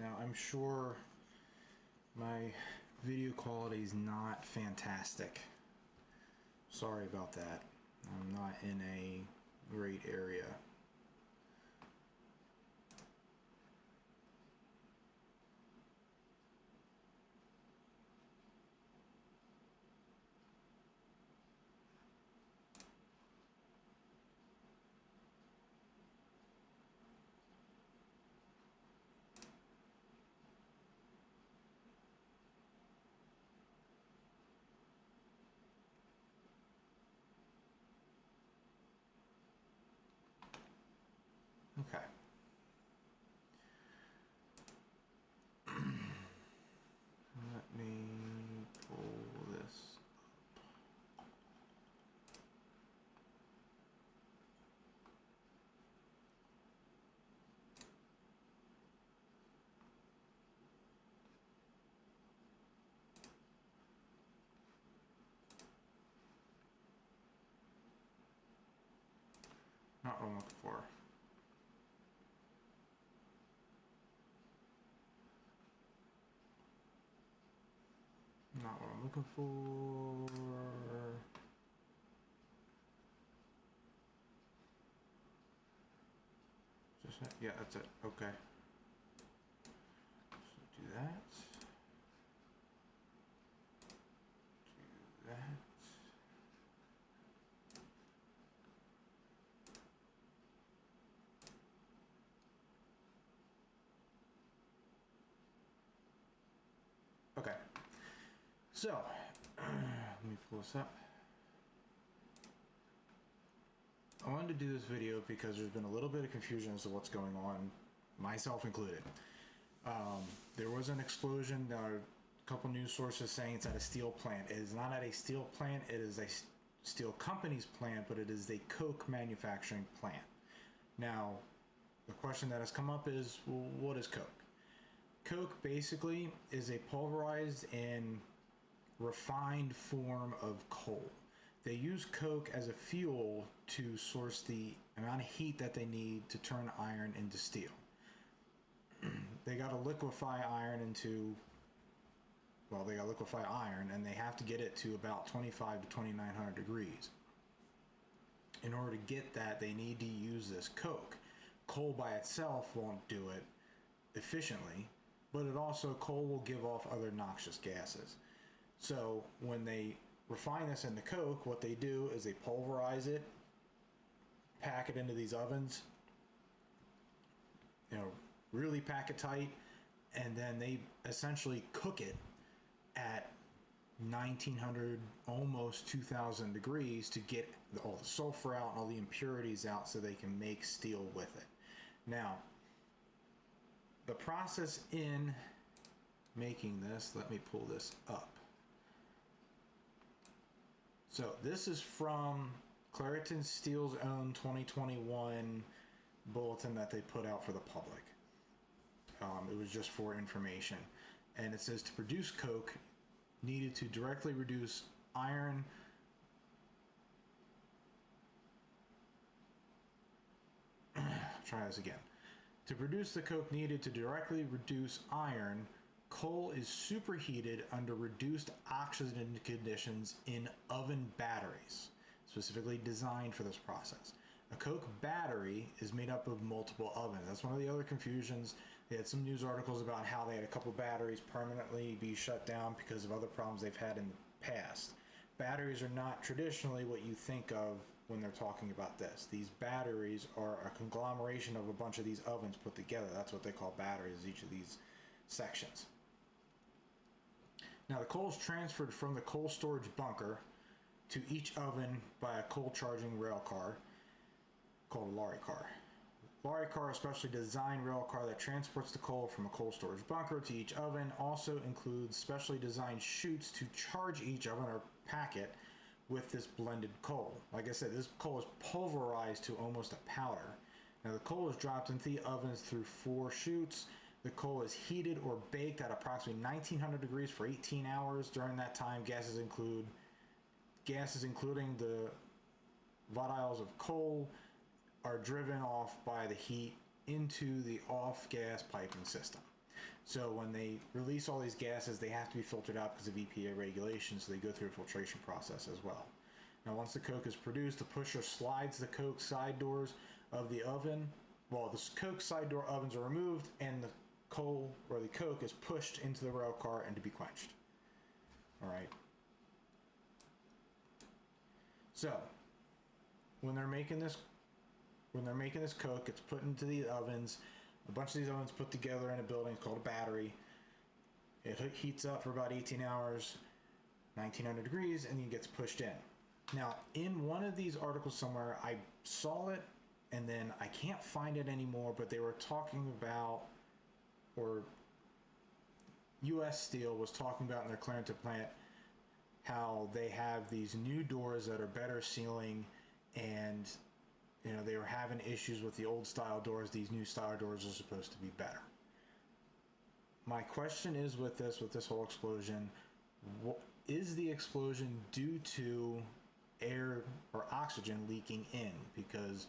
Now, I'm sure my video quality is not fantastic. Sorry about that. I'm not in a great area. Okay. Let me pull this up. Not what I'm looking for. Not what I'm looking for. Just, yeah, that's it. Okay. So do that. Do that. Okay. So, let me pull this up. I wanted to do this video because there's been a little bit of confusion as to what's going on, myself included. There was an explosion. There are a couple news sources saying it's at a steel plant. It is not at a steel plant. It is a steel company's plant, but it is a coke manufacturing plant. Now, the question that has come up is, well, what is coke? Coke basically is a pulverized and refined form of coal. They use coke as a fuel to source the amount of heat that they need to turn iron into steel. They got to liquefy iron into, well, they got to liquefy iron and they have to get it to about 25 to 2900 degrees. In order to get that, they need to use this coke. Coal by itself won't do it efficiently, but it also, coal will give off other noxious gases. So when they refine this into coke, what they do is they pulverize it, pack it into these ovens, really pack it tight, and then they essentially cook it at 1900, almost 2000 degrees to get all the sulfur out and all the impurities out so they can make steel with it. Now, the process in making this, let me pull this up. So this is from Clairton Steel's own 2021 bulletin that they put out for the public. It was just for information. And it says to produce coke, needed to directly reduce iron try this again. To produce the coke needed to directly reduce iron, coal is superheated under reduced oxygen conditions in oven batteries, specifically designed for this process. A coke battery is made up of multiple ovens. That's one of the other confusions. They had some news articles about how they had a couple batteries permanently be shut down because of other problems they've had in the past. Batteries are not traditionally what you think of when they're talking about this. These batteries are a conglomeration of a bunch of these ovens put together. That's what they call batteries, each of these sections. Now the coal is transferred from the coal storage bunker to each oven by a coal charging rail car called a lorry car. Lorry car, a specially designed rail car that transports the coal from a coal storage bunker to each oven, also includes specially designed chutes to charge each oven or pack it with this blended coal. Like I said, this coal is pulverized to almost a powder. Now the coal is dropped into the ovens through 4 chutes. The coal is heated or baked at approximately 1900 degrees for 18 hours. During that time, gases including the volatiles of coal are driven off by the heat into the off-gas piping system. So when they release all these gases, they have to be filtered out because of EPA regulations, so they go through a filtration process as well. Now once the coke is produced, the pusher slides the coke side doors of the oven. Well, the coke side door ovens are removed and the coal or the coke is pushed into the rail car and to be quenched. All right. So when they're making this coke, it's put into the ovens. A bunch of these ovens put together in a building called a battery. It heats up for about 18 hours, 1900 degrees, and then gets pushed in. Now, in one of these articles somewhere, I saw it, and then I can't find it anymore, but they were talking about, or U.S. Steel was talking about in their Clairton plant, how they have these new doors that are better sealing, and you know, they were having issues with the old style doors. These new style doors are supposed to be better. My question is with this whole explosion, is the explosion due to air or oxygen leaking in? Because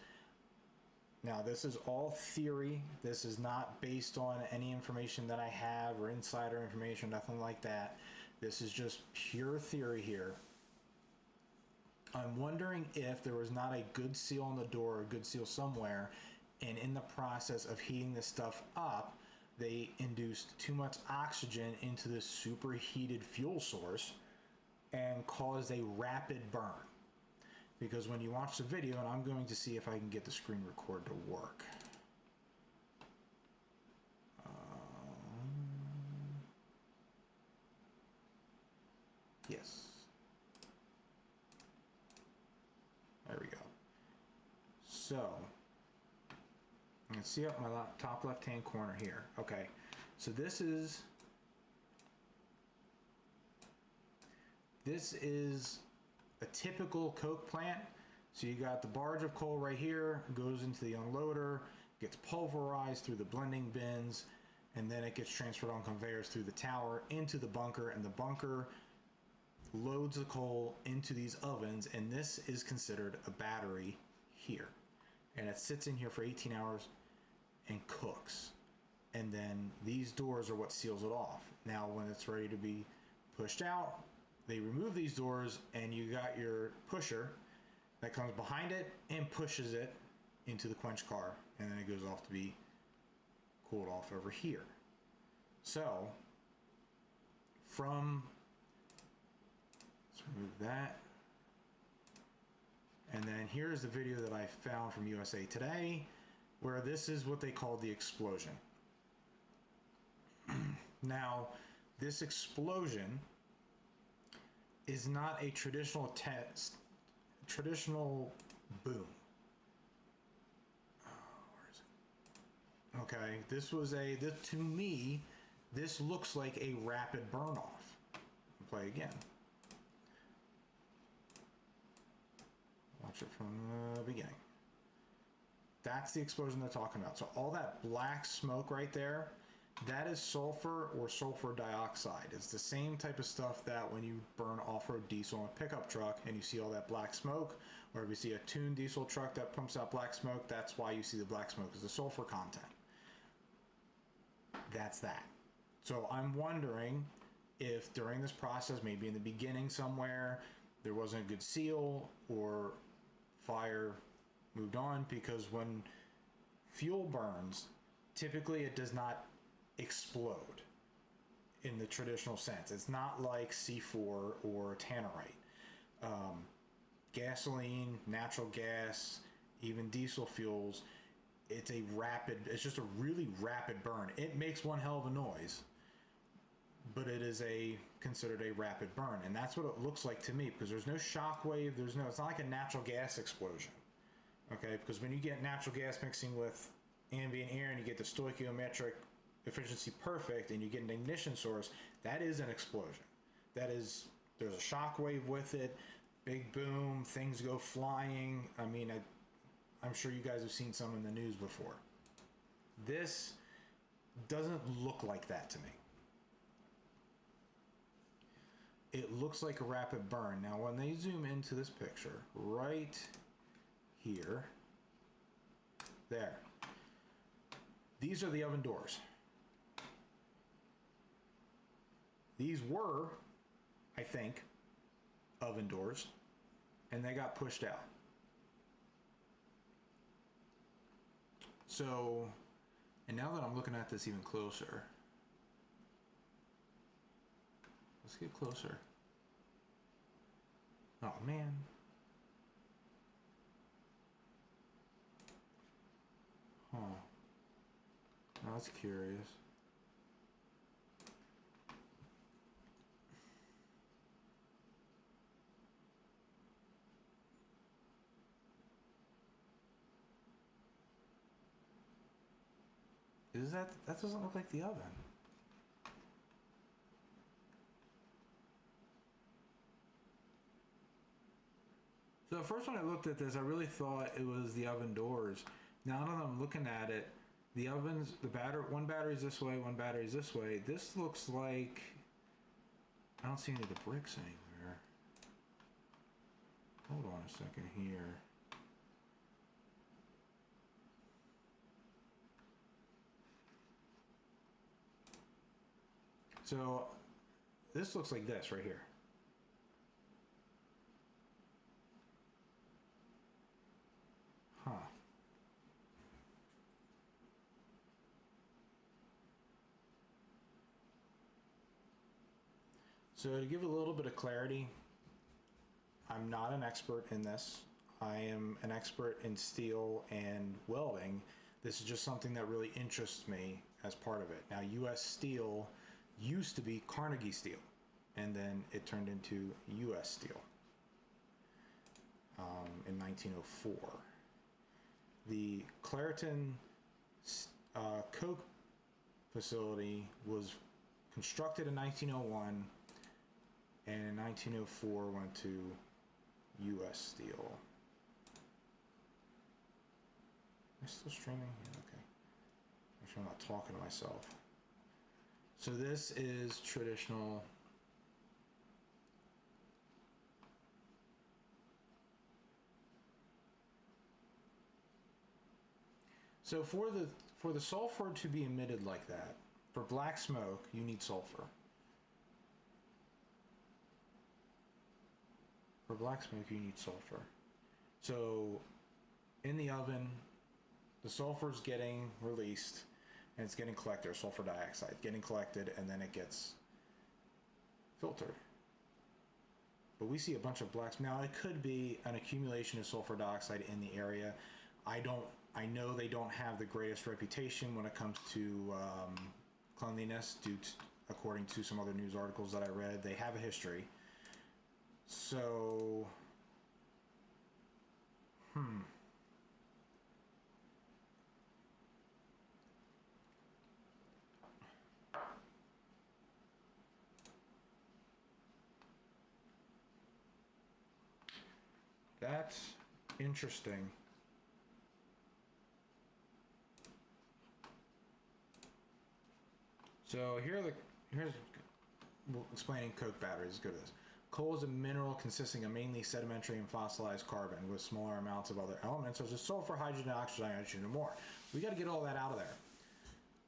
now this is all theory. This is not based on any information that I have or insider information, nothing like that. This is just pure theory here. I'm wondering if there was not a good seal on the door, or a good seal somewhere, and in the process of heating this stuff up, they induced too much oxygen into this superheated fuel source and caused a rapid burn. Because when you watch the video, and I'm going to see if I can get the screen record to work. Yes. There we go. So, you can see up my top left-hand corner here. Okay, so this is a typical coke plant. So you got the barge of coal right here, goes into the unloader, gets pulverized through the blending bins, and then it gets transferred on conveyors through the tower into the bunker, and the bunker loads the coal into these ovens, and this is considered a battery here, and it sits in here for 18 hours and cooks, and then these doors are what seals it off. Now when it's ready to be pushed out, they remove these doors, and you got your pusher that comes behind it and pushes it into the quench car, and then it goes off to be cooled off over here. So from, let's remove that. And then here's the video that I found from USA Today, where this is what they call the explosion. Now, this explosion is not a traditional boom. Where is it? Okay, to me, this looks like a rapid burn off. Play again. Watch it from the beginning. That's the explosion they're talking about. So all that black smoke right there, that is sulfur or sulfur dioxide. It's the same type of stuff that when you burn off-road diesel in a pickup truck and you see all that black smoke, or if you see a tuned diesel truck that pumps out black smoke, that's why you see the black smoke, is the sulfur content. That's that. So I'm wondering if during this process, maybe in the beginning somewhere, there wasn't a good seal or fire moved on, because when fuel burns, typically it does not explode in the traditional sense. It's not like C4 or tannerite. Gasoline, natural gas, even diesel fuels, it's just a really rapid burn. It makes one hell of a noise, but it is considered a rapid burn, and that's what it looks like to me, because there's no shock wave, it's not like a natural gas explosion. Okay, because when you get natural gas mixing with ambient air and you get the stoichiometric efficiency perfect and you get an ignition source, that is an explosion. There's a shock wave with it, big boom, things go flying. I mean, I'm sure you guys have seen some in the news before. This doesn't look like that to me. It looks like a rapid burn. Now when they zoom into this picture right here, there, these are the oven doors. These were, I think, oven doors, and they got pushed out. So, and now that I'm looking at this even closer, let's get closer. Oh man. Huh. Now that's curious. Is that doesn't look like the oven. So at first when I looked at this, I really thought it was the oven doors. Now that I'm looking at it, the ovens, one battery's this way, one battery's this way. This looks like, I don't see any of the bricks anywhere. Hold on a second here. So this looks like this right here. Huh. So to give a little bit of clarity, I'm not an expert in this. I am an expert in steel and welding. This is just something that really interests me as part of it. Now, U.S. Steel used to be Carnegie Steel, and then it turned into U.S. Steel in 1904. The Clairton coke facility was constructed in 1901, and in 1904 went to U.S. Steel. Am I still streaming? Yeah, okay. Make sure I'm not talking to myself. So this is traditional. So for the sulfur to be emitted like that, for black smoke, you need sulfur. For black smoke, you need sulfur. So in the oven, the sulfur is getting released and it's getting collected, or sulfur dioxide getting collected, and then it gets filtered. But we see a bunch of blacks. Now it could be an accumulation of sulfur dioxide in the area. I know they don't have the greatest reputation when it comes to cleanliness, according to some other news articles that I read. They have a history. So, that's interesting. So here's explaining coke batteries. Let's go to this. Coal is a mineral consisting of mainly sedimentary and fossilized carbon with smaller amounts of other elements such as sulfur, hydrogen, oxygen, nitrogen, and more. We got to get all that out of there.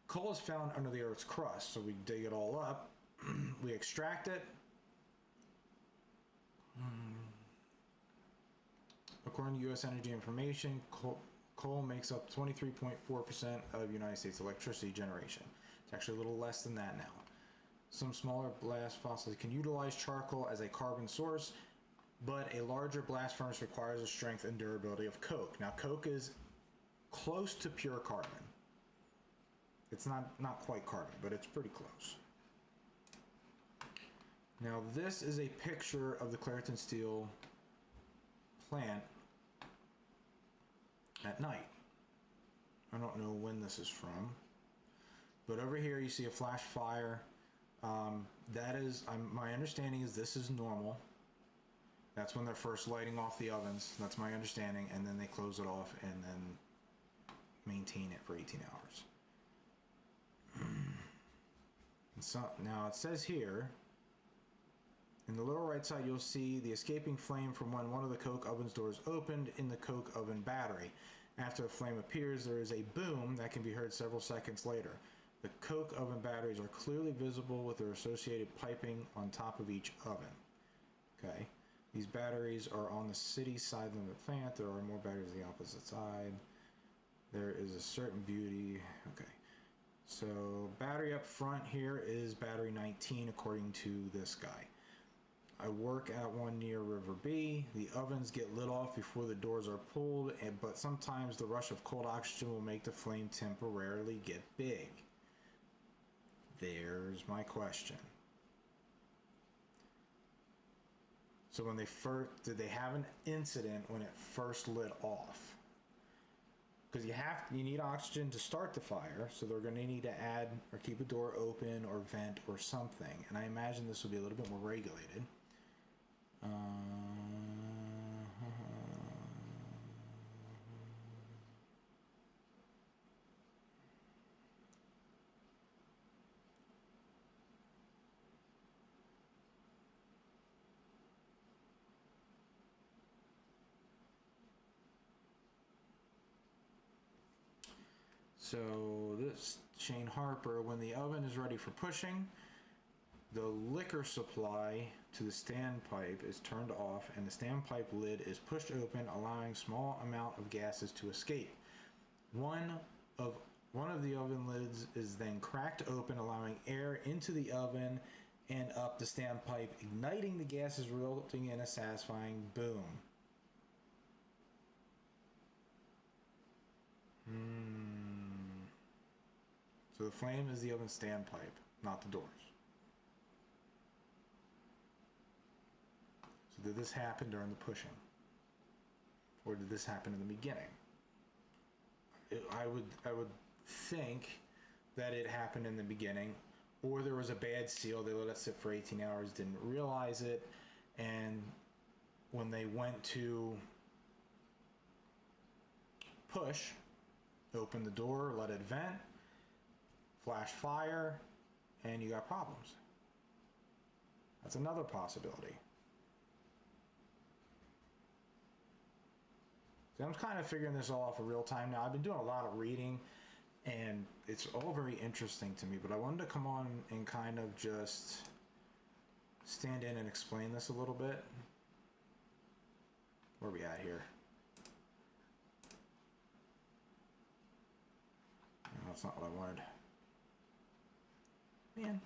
Coal is found under the Earth's crust, so we dig it all up, we extract it. According to U.S. Energy Information, coal makes up 23.4% of United States electricity generation. It's actually a little less than that now. Some smaller blast fossils can utilize charcoal as a carbon source, but a larger blast furnace requires the strength and durability of coke. Now, coke is close to pure carbon. It's not quite carbon, but it's pretty close. Now, this is a picture of the Clairton Steel plant at night. I don't know when this is from, but over here you see a flash fire. That is, my understanding is this is normal. That's when they're first lighting off the ovens. That's my understanding, and then they close it off and then maintain it for 18 hours. So now it says here, in the lower right side, you'll see the escaping flame from when one of the coke oven's doors opened in the coke oven battery. After the flame appears, there is a boom that can be heard several seconds later. The coke oven batteries are clearly visible with their associated piping on top of each oven. Okay. These batteries are on the city side limit plant. There are more batteries on the opposite side. There is a certain beauty. Okay. So battery up front here is battery 19 according to this guy. I work at one near River B. The ovens get lit off before the doors are pulled, but sometimes the rush of cold oxygen will make the flame temporarily get big. There's my question. So when they first, did they have an incident when it first lit off? Because you need oxygen to start the fire, so they're going to need to add or keep a door open or vent or something. And I imagine this will be a little bit more regulated. So this Shane Harper, when the oven is ready for pushing, the liquor supply to the standpipe is turned off and the standpipe lid is pushed open, allowing small amount of gases to escape. One of the oven lids is then cracked open, allowing air into the oven and up the standpipe, igniting the gases, resulting in a satisfying boom. So the flame is the oven standpipe, not the doors. So did this happen during the pushing? Or did this happen in the beginning? I would think that it happened in the beginning, or there was a bad seal, they let it sit for 18 hours, didn't realize it, and when they went to push, open the door, let it vent, flash fire, and you got problems. That's another possibility. So I'm kind of figuring this all off in real time now. I've been doing a lot of reading, and it's all very interesting to me, but I wanted to come on and kind of just stand in and explain this a little bit. Where are we at here? No, that's not what I wanted. Man.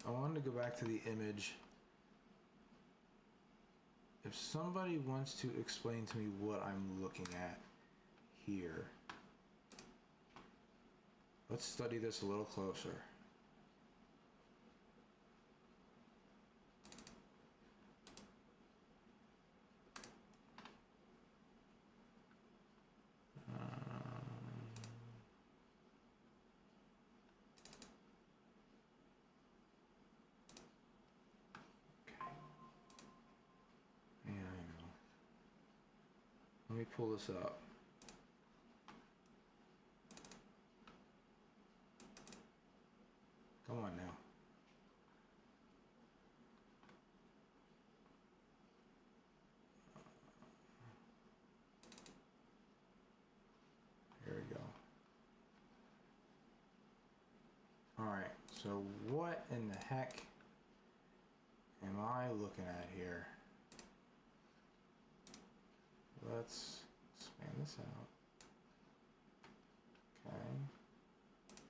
I wanted to go back to the image. If somebody wants to explain to me what I'm looking at here, let's study this a little closer. Let me pull this up. Come on now. Here we go. All right, so what in the heck am I looking at here? Let's expand this out. Okay.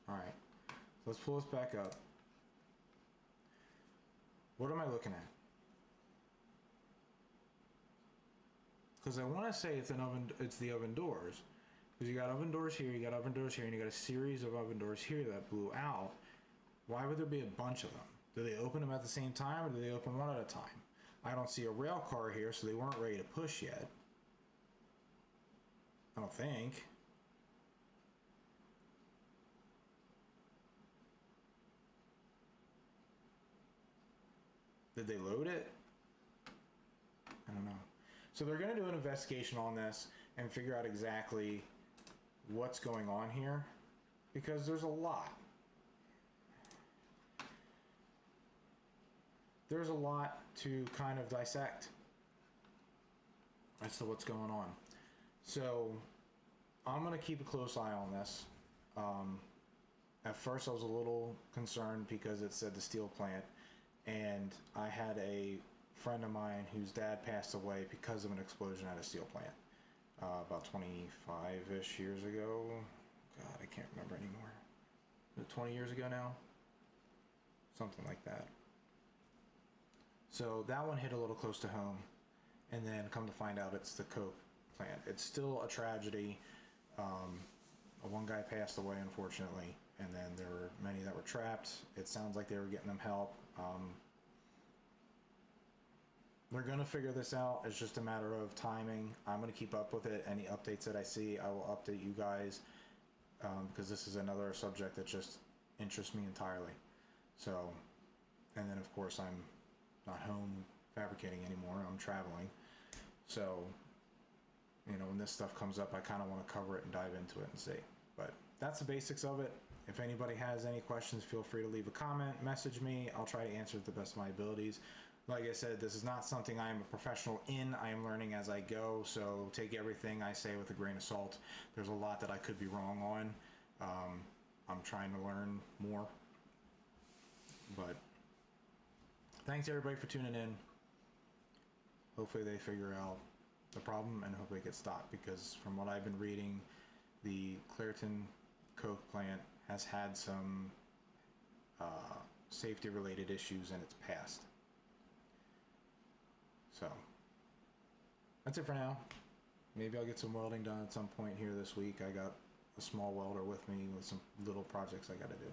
All right. So let's pull this back up. What am I looking at? Because I want to say it's an oven. It's the oven doors. Because you got oven doors here, you got oven doors here, and you got a series of oven doors here that blew out. Why would there be a bunch of them? Do they open them at the same time, or do they open one at a time? I don't see a rail car here, so they weren't ready to push yet. I don't think. Did they load it? I don't know. So they're going to do an investigation on this and figure out exactly what's going on here, because there's a lot. There's a lot to kind of dissect. as to what's going on. So I'm going to keep a close eye on this. At first I was a little concerned because it said the steel plant, and I had a friend of mine whose dad passed away because of an explosion at a steel plant about 25-ish years ago. God, I can't remember anymore. Is it 20 years ago now? Something like that. So that one hit a little close to home, and then come to find out it's the coke plant. It's still a tragedy. One guy passed away, unfortunately, and then there were many that were trapped. It sounds like they were getting them help. They're going to figure this out. It's just a matter of timing. I'm going to keep up with it. Any updates that I see, I will update you guys, because this is another subject that just interests me entirely. So, and then of course I'm not home fabricating anymore. I'm traveling. So, you know, when this stuff comes up, I kind of want to cover it and dive into it and see. But that's the basics of it. If anybody has any questions, feel free to leave a comment, message me. I'll try to answer to the best of my abilities. Like I said, this is not something I am a professional in. I am learning as I go, so take everything I say with a grain of salt. There's a lot that I could be wrong on. I'm trying to learn more. But thanks everybody for tuning in. Hopefully they figure out the problem and hopefully it gets stopped, because from what I've been reading, the Clairton coke plant has had some safety related issues in its past. So that's it for now. Maybe I'll get some welding done at some point here this week. I got a small welder with me with some little projects I got to do.